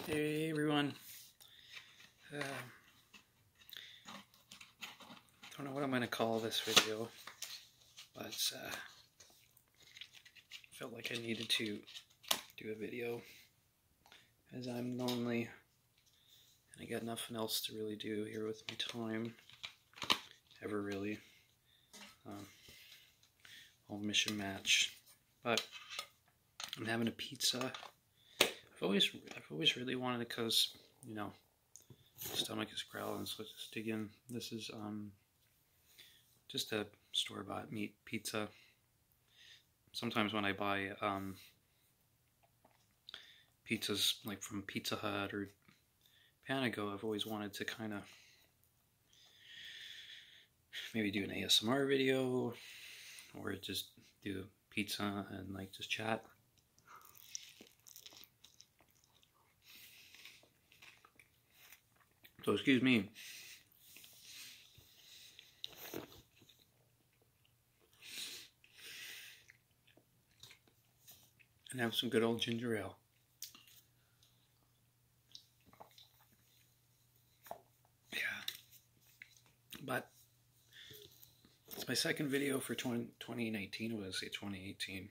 Hey everyone. Don't know what I'm going to call this video, but felt like I needed to do a video as I'm lonely and I got nothing else to really do here with my time, ever really. I'll mission match, but I'm having a pizza. I've always really wanted it because, you know, my stomach is growling, so let's just dig in. This is just a store-bought meat pizza. Sometimes when I buy pizzas like from Pizza Hut or Panago, I've always wanted to kind of maybe do an ASMR video or just do pizza and like just chat. So excuse me. And have some good old ginger ale. Yeah. But it's my second video for 2019. I was going to say 2018.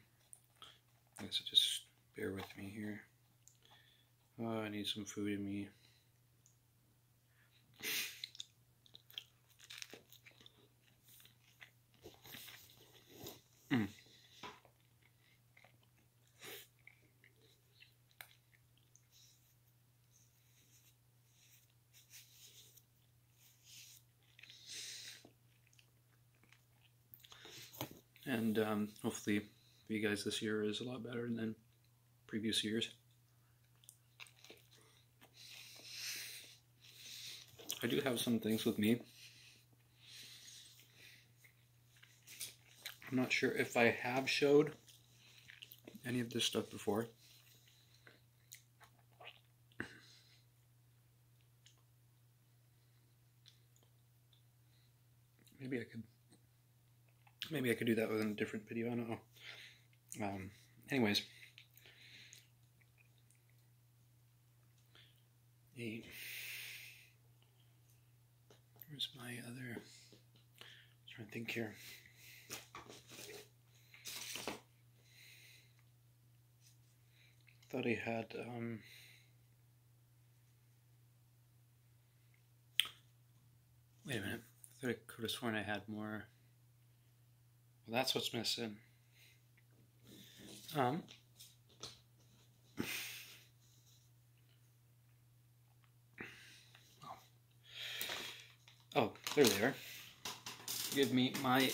So just bear with me here. Oh, I need some food in me. And hopefully for you guys this year is a lot better than previous years. I do have some things with me. I'm not sure if I have showed any of this stuff before. Maybe I could do that within a different video, I don't know. Anyways. Where's my other, I'm trying to think here. Thought I had, wait a minute, I thought I could have sworn I had more. Well, that's what's missing. Oh, there they are. Give me my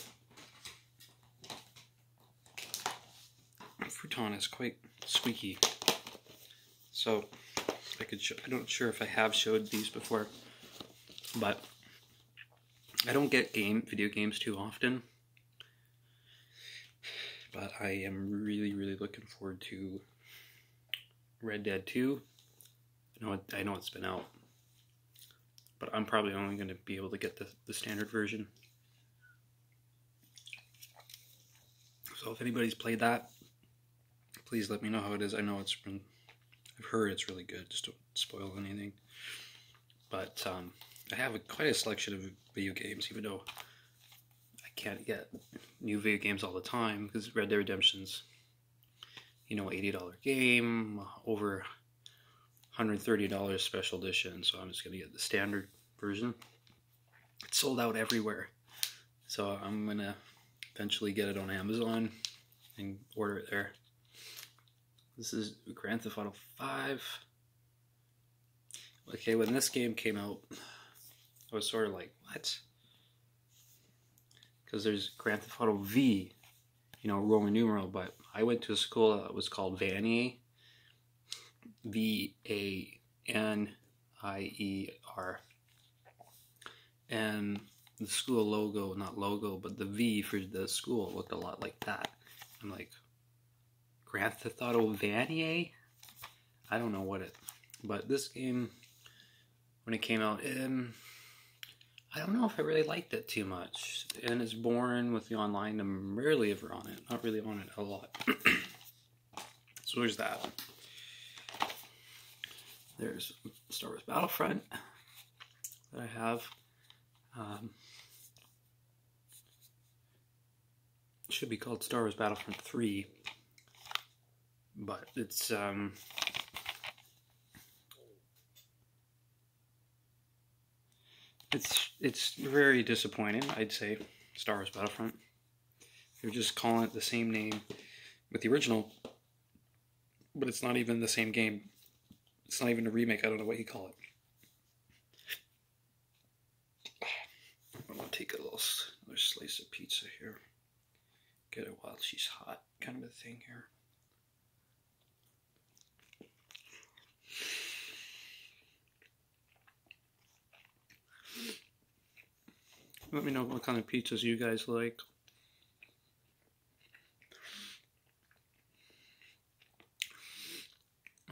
futon is quite squeaky, so I could show. I'm not sure if I have showed these before, but I don't get video games too often. But I am really looking forward to Red Dead 2. I know it's been out, but I'm probably only going to be able to get the standard version. So if anybody's played that, please let me know how it is. I know I've heard it's really good, just don't spoil anything. But I have quite a selection of video games, even though I can't get new video games all the time, because Red Dead Redemption's, you know, $80 game, over $130 special edition, so I'm just going to get the standard version. It's sold out everywhere, so I'm going to eventually get it on Amazon and order it there. This is Grand Theft Auto 5. Okay, when this game came out, I was sort of like, what? Because there's Grand Theft Auto V, you know, Roman numeral, but I went to a school that was called Vanier, V-A-N-I-E-R, and the school logo, not logo, but the V for the school looked a lot like that. I'm like, Grand Theft Auto Vanier? I don't know but this game, when it came out, I don't know if I really liked it too much, and it's boring with the online. I'm rarely ever on it, not really on it a lot. So there's that. There's Star Wars Battlefront that I have. It should be called Star Wars Battlefront 3, but it's very disappointing, I'd say, Star Wars Battlefront. They're just calling it the same name with the original, but it's not even the same game. It's not even a remake. I don't know what you call it. I'm gonna take another slice of pizza here. Get it while she's hot, kind of a thing here. Let me know what kind of pizzas you guys like.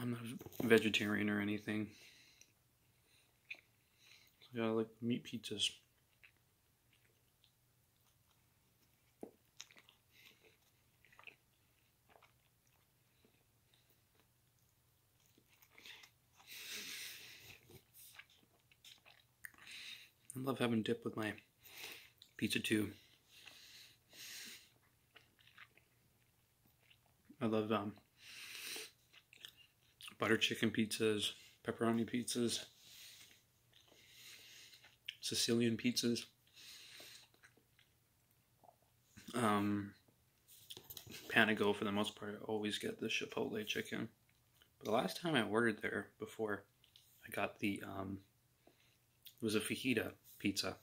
I'm not a vegetarian or anything. So I like meat pizzas. I love having dip with my pizza too. I love butter chicken pizzas, pepperoni pizzas, Sicilian pizzas, Panago for the most part. I always get the Chipotle chicken. But the last time I ordered there before, I got the it was a fajita pizza.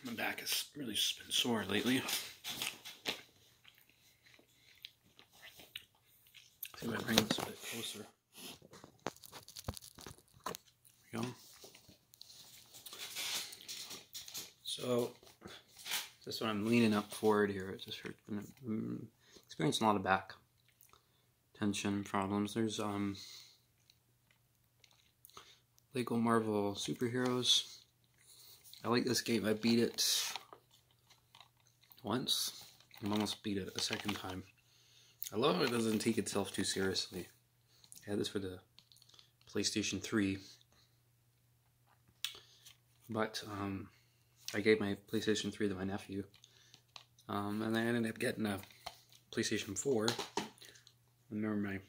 My back has really just been sore lately. See if I bring this a bit closer. There we go. So, this one I'm leaning up forward here. It just hurt. Experiencing a lot of back tension problems. There's Lego Marvel Superheroes. I like this game. I beat it once. I almost beat it a second time. I love how it doesn't take itself too seriously. I had this for the PlayStation 3. But I gave my PlayStation 3 to my nephew. And I ended up getting a PlayStation 4. I remember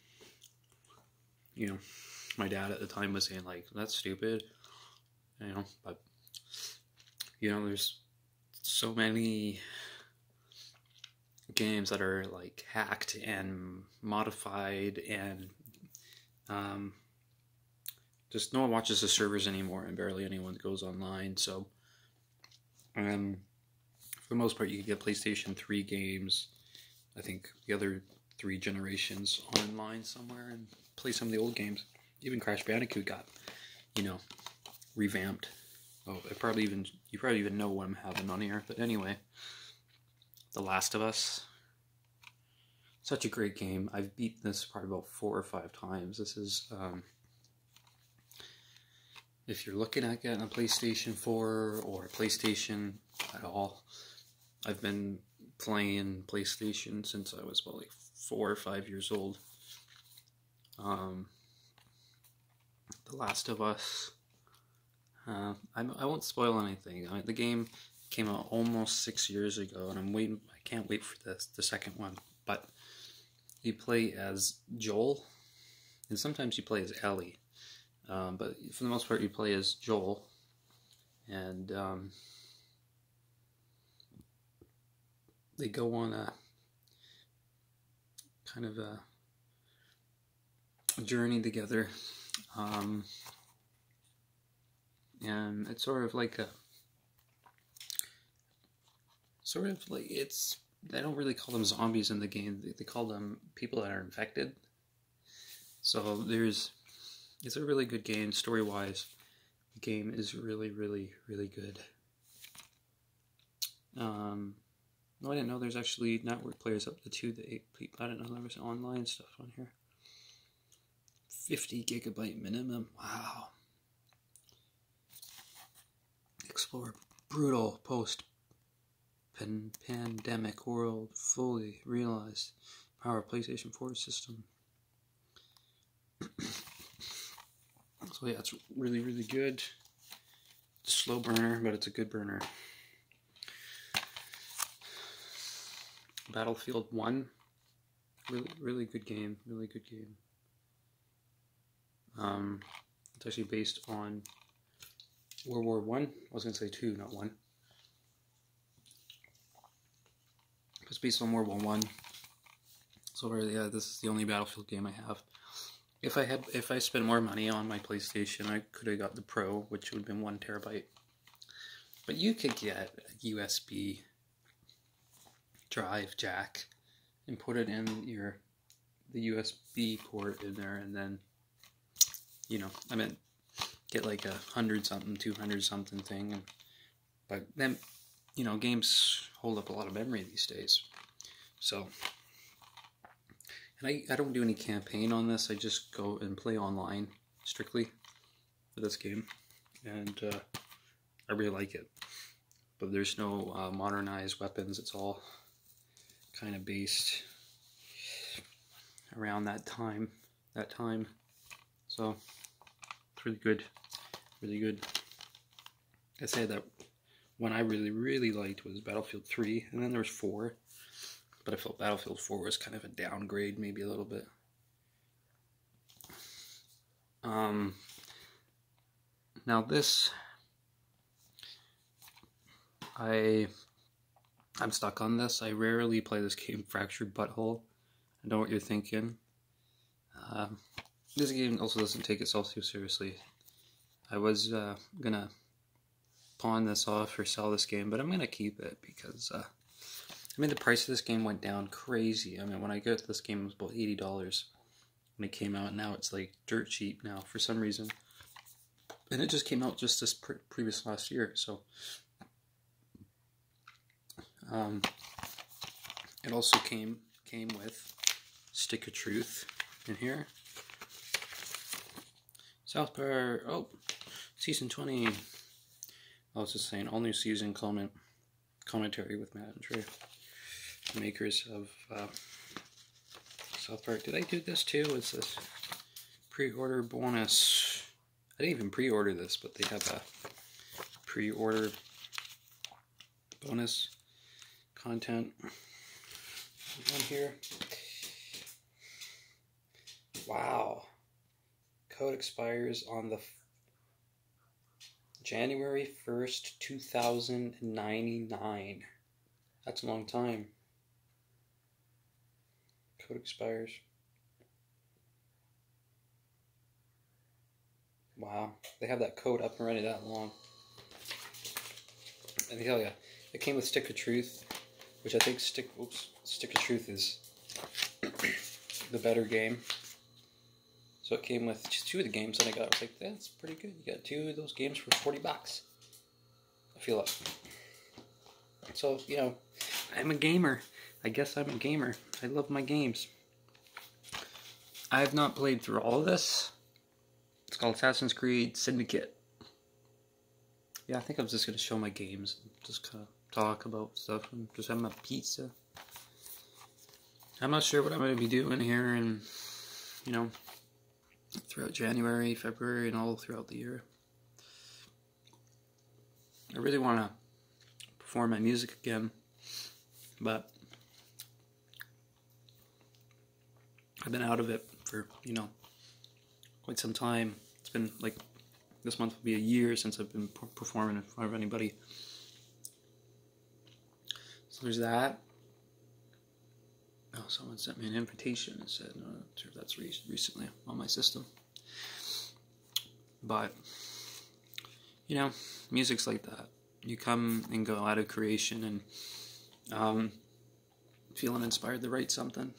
my dad at the time was saying, like, that's stupid. But there's so many games that are like hacked and modified, and just no one watches the servers anymore, and barely anyone goes online. So for the most part, you can get PlayStation 3 games, I think the other 3 generations, online somewhere, and play some of the old games. Even Crash Bandicoot got revamped. Oh, you probably even know what I'm having on here. But anyway, The Last of Us. Such a great game. I've beaten this probably about 4 or 5 times. This is, if you're looking at getting a PlayStation 4 or a PlayStation at all, I've been playing PlayStation since I was about like 4 or 5 years old. The Last of Us. I won't spoil anything. The game came out almost 6 years ago, and I can't wait for the second one. But you play as Joel, and sometimes you play as Ellie. But for the most part, you play as Joel, and they go on a kind of a journey together. And it's sort of like they don't really call them zombies in the game. They call them people that are infected. So it's a really good game, story-wise. The game is really, really, really good. No, I didn't know there's actually network players up to 2 to 8 people. I didn't know there was online stuff on here. 50 gigabyte minimum. Wow. Explore brutal post-pandemic world fully realized power of PlayStation 4 system. So yeah, it's really, really good. It's a slow burner, but it's a good burner. Battlefield 1, really, really good game. Really good game. It's actually based on World War I. I was gonna say 2, not 1. It's based on World War I. So yeah, this is the only Battlefield game I have. If I spent more money on my PlayStation, I could have got the Pro, which would have been 1 terabyte. But you could get a USB drive jack and put it in the USB port in there, and then, you know, I meant get like 100 something, 200 something thing. But then, you know, games hold up a lot of memory these days. So, and I don't do any campaign on this. I just go and play online strictly for this game, and I really like it. But there's no modernized weapons. It's all kind of based around that time. So it's really good, really good. I say that one I really, really liked was Battlefield 3, and then there was 4. But I felt Battlefield 4 was kind of a downgrade, maybe a little bit. Now this, I'm stuck on this. I rarely play this game, Fractured Butthole. I know what you're thinking. This game also doesn't take itself too seriously. I was gonna pawn this off or sell this game, but I'm gonna keep it because I mean, the price of this game went down crazy. I mean, when I got this game, it was about $80 when it came out. Now it's like dirt cheap now for some reason. And it just came out just this previous last year. So, it also came with Stick of Truth in here. South Park, Season 20. I was just saying, all new season commentary with Matt and Trey, the makers of South Park. Did I do this too? What's this? Pre-order bonus. I didn't even pre-order this, but they have a pre-order bonus content on here. Wow. Code expires on the January 1st, 2099. That's a long time. Code expires. Wow. They have that code up and running that long. And hell yeah. It came with Stick of Truth, which I think Stick of Truth is the better game. So it came with just 2 of the games that I got. I was like, that's pretty good. You got 2 of those games for $40. I feel like. So, you know, I'm a gamer. I guess I'm a gamer. I love my games. I have not played through all of this. It's called Assassin's Creed Syndicate. Yeah, I think I'm just going to show my games. Just kind of talk about stuff and just have my pizza. I'm not sure what I'm going to be doing here and, you know, throughout January, February, and all throughout the year. I really want to perform my music again, but I've been out of it for, you know, quite some time. It's been like, this month will be a year since I've been performing in front of anybody. So there's that. Oh, someone sent me an invitation and said, no, I'm not sure if that's recently on my system. But, you know, music's like that. You come and go out of creation and feeling inspired to write something.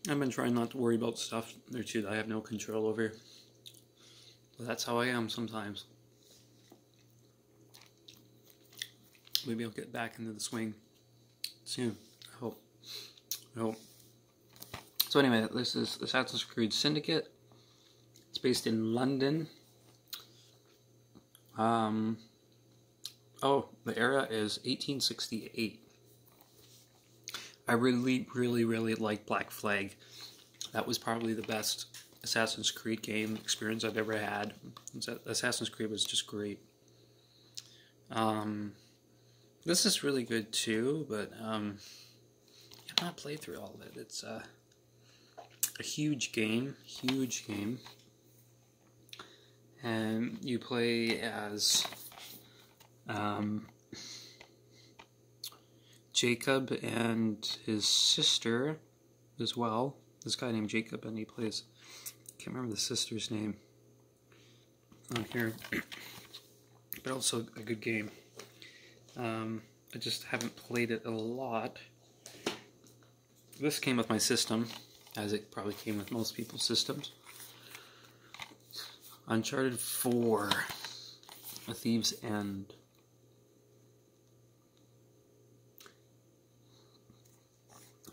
I've been trying not to worry about stuff there too that I have no control over. But that's how I am sometimes. Maybe I'll get back into the swing soon. I hope. So anyway, this is Assassin's Creed Syndicate. It's based in London. Oh, the era is 1868. I really like Black Flag. That was probably the best Assassin's Creed game experience I've ever had. Assassin's Creed was just great. This is really good too, but I've not played through all of it. It's a huge game, and you play as Jacob and his sister as well. This guy named Jacob, and he plays, I can't remember the sister's name on here, but also a good game. I just haven't played it a lot. This came with my system, as it probably came with most people's systems. Uncharted 4, A Thief's End.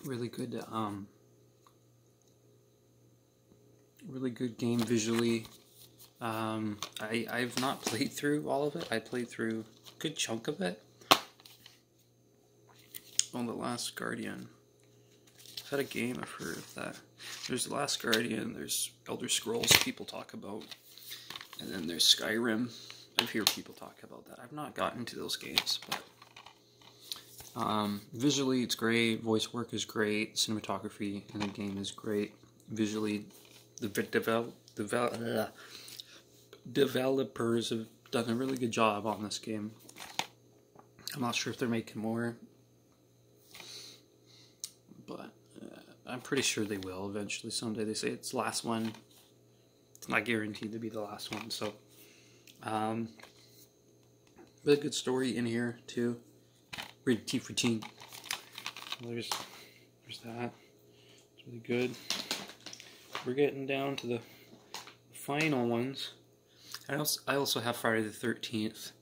Really good game visually. I've not played through all of it. I played through a good chunk of it. Oh, The Last Guardian. Is that a game? I've heard of that. There's The Last Guardian, there's Elder Scrolls people talk about, and then there's Skyrim. I've heard people talk about that. I've not gotten to those games, but visually it's great, voice work is great, cinematography in the game is great. Visually, the developers have done a really good job on this game. I'm not sure if they're making more, but I'm pretty sure they will eventually someday. They say it's the last one. It's not guaranteed to be the last one, so really good story in here too. Rated T for teen. There's that. It's really good. We're getting down to the final ones. I also have Friday the 13th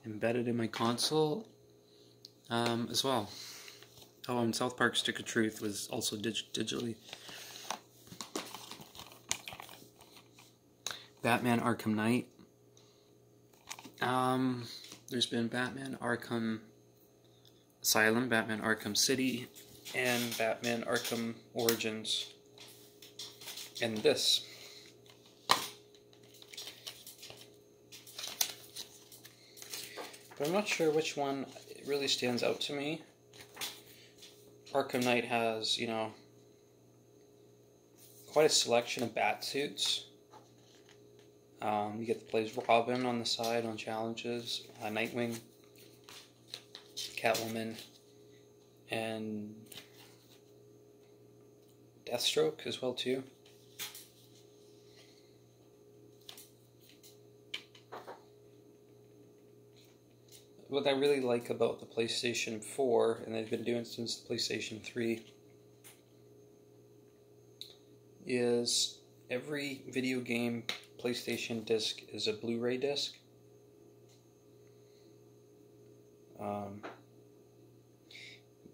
embedded in my console as well. Oh, and South Park Stick of Truth was also digitally. Batman Arkham Knight. There's been Batman Arkham Asylum, Batman Arkham City, and Batman Arkham Origins. And this. But I'm not sure which one really stands out to me. Arkham Knight has, you know, quite a selection of bat suits. You get to play as Robin on the side on challenges, Nightwing, Catwoman, and Deathstroke as well too. What I really like about the PlayStation 4, and they've been doing since the PlayStation 3, is every video game PlayStation disc is a Blu-ray disc.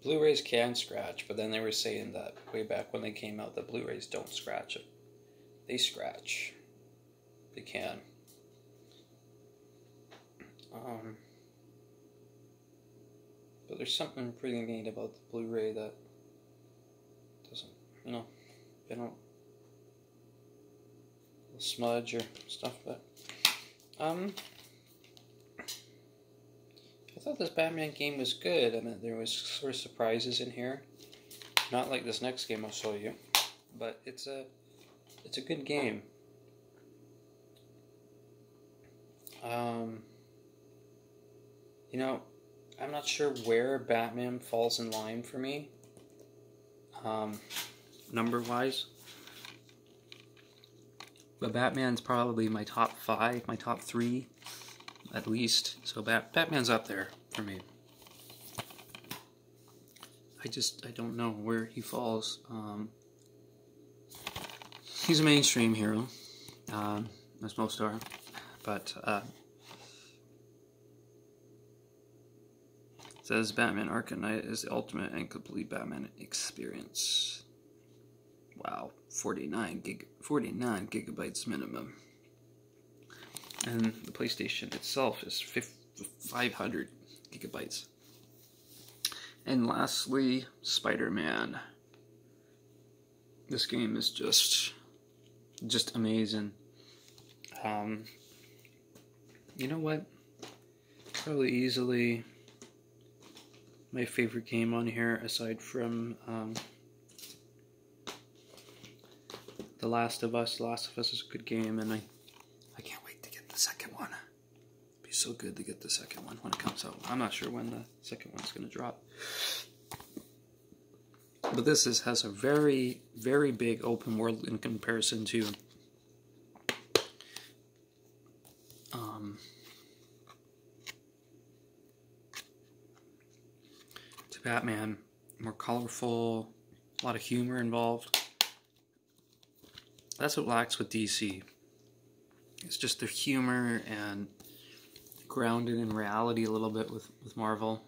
Blu-rays can scratch, but then they were saying that way back when they came out that Blu-rays don't scratch it. They scratch. They can. But there's something pretty neat about the Blu-ray that doesn't, you know, they don't smudge or stuff, but I thought this Batman game was good. I mean, there was sort of surprises in here, not like this next game I'll show you, but it's a good game. You know, I'm not sure where Batman falls in line for me, number-wise. But Batman's probably my top 5, my top 3, at least. So Batman's up there for me. I don't know where he falls. He's a mainstream hero. as most are. But it says Batman Arkham Knight is the ultimate and complete Batman experience. Wow, 49 gigabytes minimum. And the PlayStation itself is 500 gigabytes. And lastly, SpiderMan. This game is just amazing. You know what? Probably easily my favorite game on here, aside from The Last of Us. The Last of Us is a good game, and I can't wait to get the second one. It'd be so good to get the second one when it comes out. I'm not sure when the second one's going to drop. But this has a very, very big open world in comparison to Batman. More colorful, a lot of humor involved. That's what lacks with DC. It's just the humor and grounded in reality a little bit with Marvel.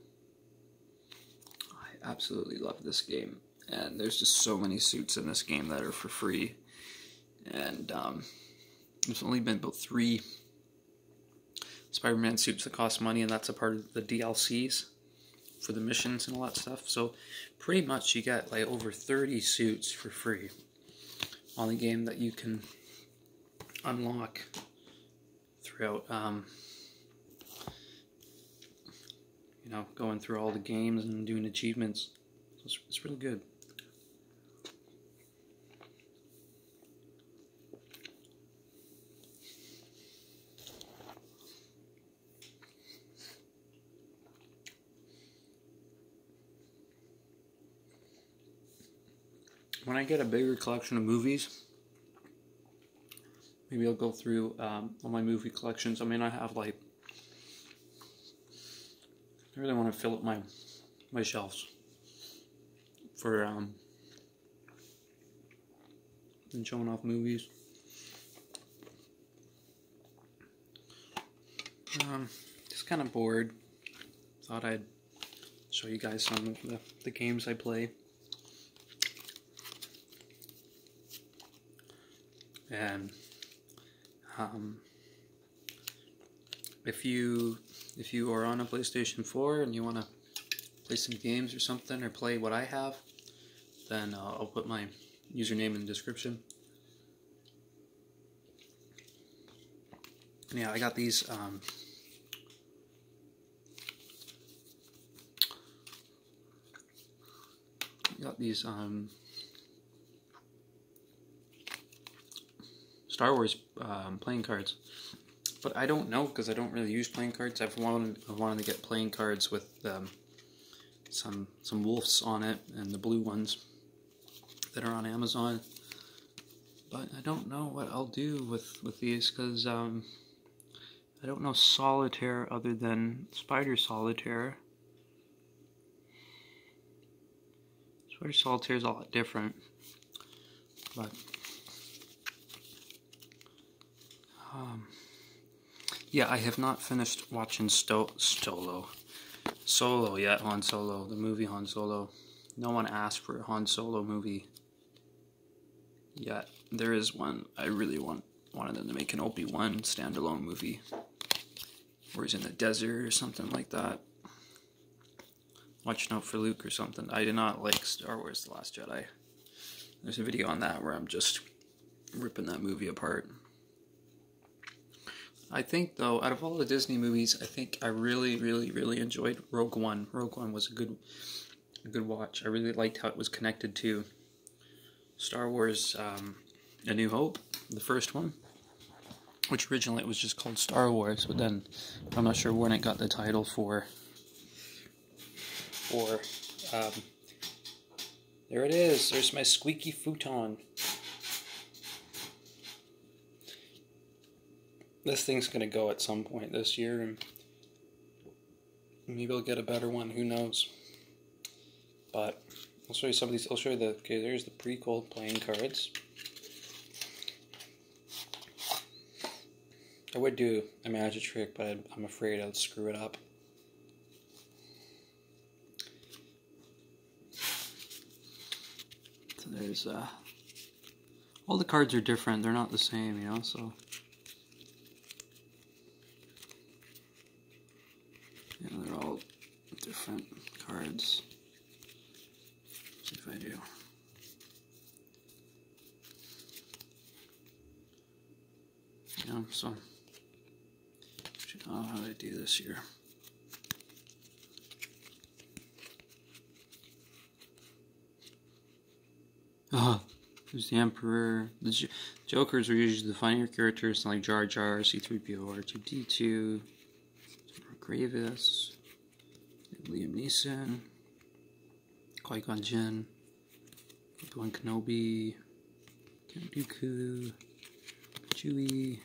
I absolutely love this game. And there's just so many suits in this game that are for free. And there's only been about 3 Spider-Man suits that cost money, and that's a part of the DLCs for the missions and all that stuff. So pretty much you get like over 30 suits for free on the game that you can unlock throughout, you know, going through all the games and doing achievements. So it's really good. When I get a bigger collection of movies, maybe I'll go through all my movie collections. I mean, I have like, I really want to fill up my shelves for and showing off movies. Just kind of bored. Thought I'd show you guys some of the games I play. And if you are on a PlayStation 4 and you want to play some games or something, or play what I have, then I'll put my username in the description. And yeah, I got these Star Wars playing cards, but I don't know, because I don't really use playing cards. I wanted to get playing cards with some wolves on it, and the blue ones that are on Amazon. But I don't know what I'll do with these, because I don't know Solitaire other than Spider Solitaire. Spider Solitaire is a lot different, but yeah, I have not finished watching Solo yet. Han Solo, the movie Han Solo. No one asked for a Han Solo movie yet. There is one. I really wanted them to make an Obi-Wan standalone movie, where he's in the desert or something like that, watching out for Luke or something. I did not like Star Wars: The Last Jedi. There's a video on that where I'm just ripping that movie apart. I think, though, out of all the Disney movies, I think I really, really, really enjoyed Rogue One. Rogue One was a good watch. I really liked how it was connected to Star Wars: A New Hope, the first one, which originally it was just called Star Wars, but then I'm not sure when it got the title for there it is. There's my squeaky futon. This thing's gonna go at some point this year, and maybe I'll get a better one. Who knows? But I'll show you some of these. I'll show you okay, there's the prequel playing cards. I would do a magic trick, but I'm afraid I'd screw it up. So there's, all the cards are different, they're not the same, you know, so. Yeah, they're all different cards. Let's see if I do. You know, so, I don't know how to do this here. There's the Emperor. The Jokers are usually the funnier characters like Jar Jar, C-3PO, R2-D2, Grievous, Liam Neeson, Qui-Gon Jinn, Obi-Wan Kenobi, Count Dooku, Chewie.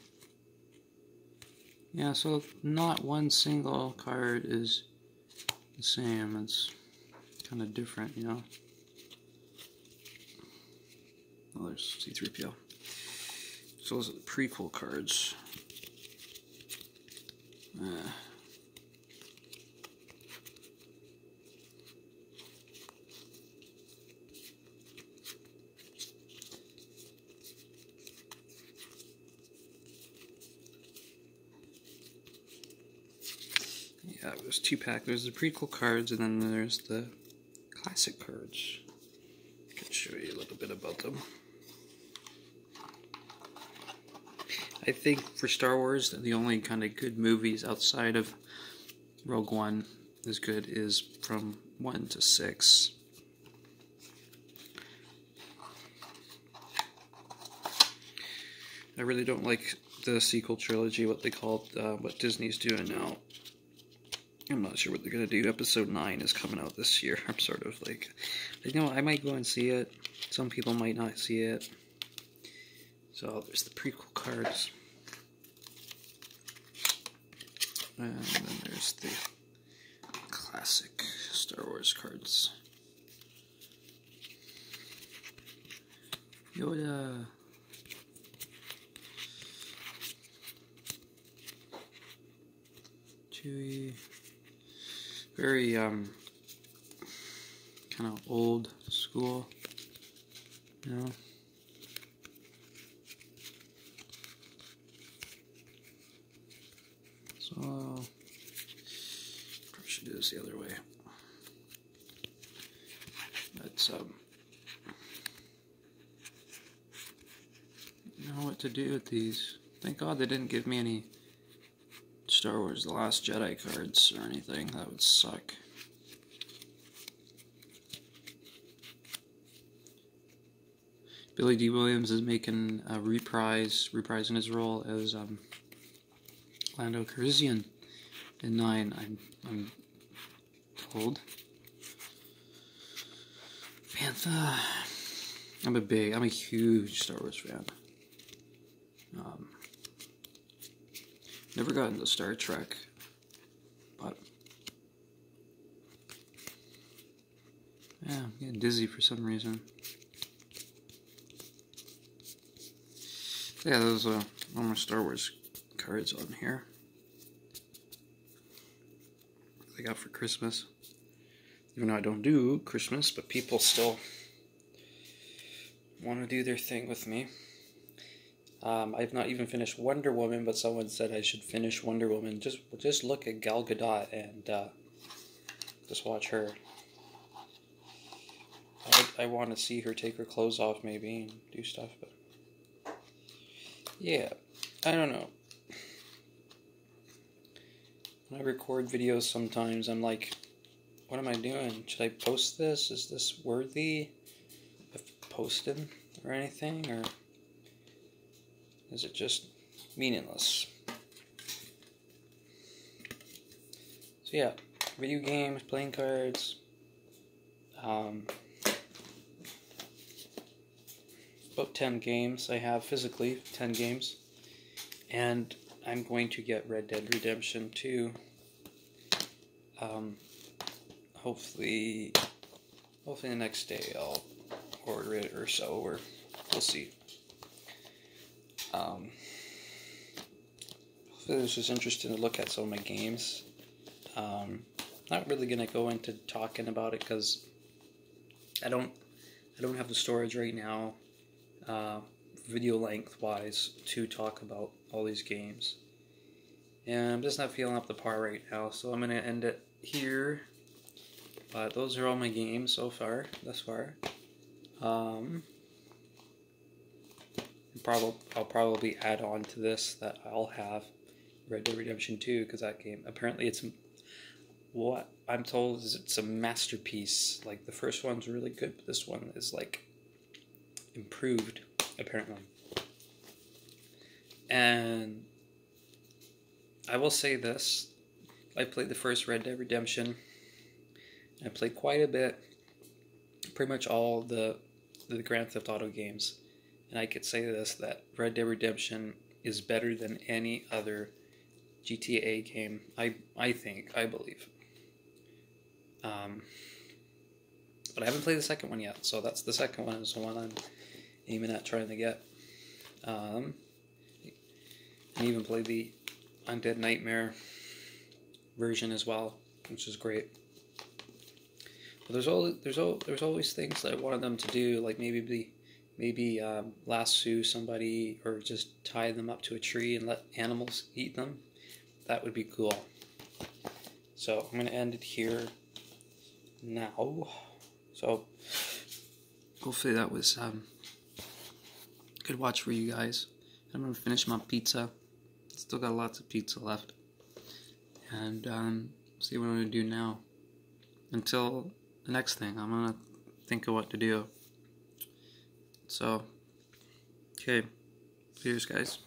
Yeah, so not one single card is the same. It's kind of different, you know. Oh, there's C-3PO. So those are the prequel cards. Yeah, there's 2-pack. There's the prequel cards, and then there's the classic cards. I can show you a little bit about them. I think for Star Wars, the only kind of good movies outside of Rogue One is good is from 1 to 6. I really don't like the sequel trilogy, what they call what Disney's doing now. I'm not sure what they're going to do. Episode 9 is coming out this year. I'm sort of like, you know, I might go and see it. Some people might not see it. So there's the prequel cards. And then there's the classic Star Wars cards. Yoda. Chewie. Very, kind of old school, you know. So, probably should do this the other way. But, you know what to do with these. Thank God they didn't give me any Star Wars The Last Jedi cards or anything. That would suck. Billy D. Williams is making a reprising his role as Lando Calrissian in 9. I'm told. Bantha. I'm a huge Star Wars fan. Never got into Star Trek, but yeah, I'm getting dizzy for some reason. Yeah, there's one more Star Wars cards on here. I got for Christmas. Even though I don't do Christmas, but people still want to do their thing with me. I've not even finished Wonder Woman, but someone said I should finish Wonder Woman. Just look at Gal Gadot and just watch her. I want to see her take her clothes off maybe and do stuff, but yeah, I don't know. When I record videos sometimes I'm like, what am I doing? Should I post this? Is this worthy of posting or anything, or is it just meaningless? So yeah, video games, playing cards, about 10 games I have physically, 10 games, and I'm going to get Red Dead Redemption 2, hopefully the next day I'll order it or so, or we'll see. basically it was just interesting to look at some of my games. Not really gonna go into talking about it because I don't have the storage right now, video length wise, to talk about all these games, and I'm just not feeling up the par right now, so I'm gonna end it here. But those are all my games so far, thus far. I'll probably add on to this that I'll have Red Dead Redemption 2, because that game, apparently it's, what I'm told is it's a masterpiece. Like, the first one's really good, but this one is like improved, apparently. And I will say this, I played the first Red Dead Redemption. I played quite a bit, pretty much all the Grand Theft Auto games, and I could say this, that Red Dead Redemption is better than any other GTA game, I believe. But I haven't played the second one yet, so that's the second one is the one I'm aiming at trying to get. I even played the Undead Nightmare version as well, which is great. But there's always things that I wanted them to do, like maybe lasso somebody, or just tie them up to a tree and let animals eat them. That would be cool. So I'm gonna end it here now. So hopefully that was good watch for you guys. I'm gonna finish my pizza. Still got lots of pizza left, and see what I'm gonna do now. Until the next thing, I'm gonna think of what to do. So, okay, cheers, guys.